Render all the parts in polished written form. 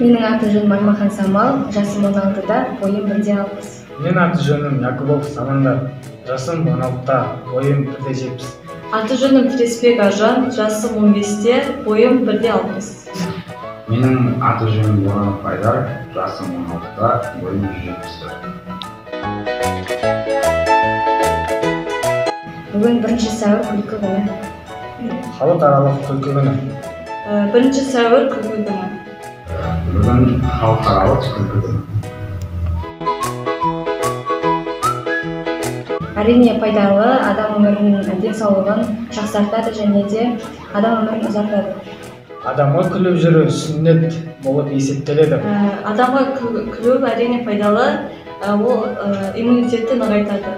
Менің аты-жөнім Аймахан Самал, жасым 16-да, бойым 1,60. Менің аты-жөнім Якубов Самандар, жасым 16-та, бойым 1,70. Аты-жөнім Тіресбек Ажан, жасым 15-те, бойым 1,60. Менің аты-жөнім Боранов Айдар, жасым 16-та, бойым 170. Бүгін 1 сәуір күлкі күні. Халықаралық күлкі күні. 1 сәуір күлкі күні. Бүгін халықаралық күлкі күні. Әрине пайдалы, адам өмірінің денсаулығын жақсартады және де адам өмірін ұзартады. Адамға күліп жүру сүннет болып есептеледі. Адамға күлу әрине пайдалы, ол иммунитетті нығайтады.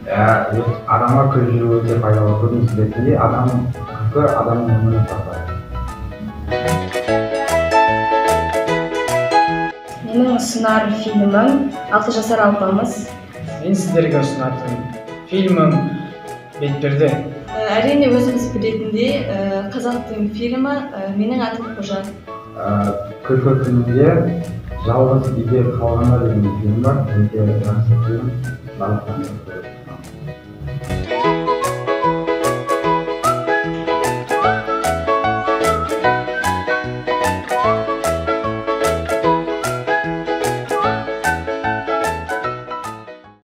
Адамға күліп жүру өте пайдалы. Көбінесе ретінде күлкі адамның өмірін ұзартады. Менің ұсынар фильмім 6 жасар алпамыс. Мен сіздерге ұсынатын фильмім Бетперде. Әрине өзіміз білетіндей, қазақтың фильмі «Менің атым Қожа». Күлкі күнінде жалғыз үйде қалғанда деген фильм бар. Өте жақсы фильм. Барлықтарыңыз көріңіздер.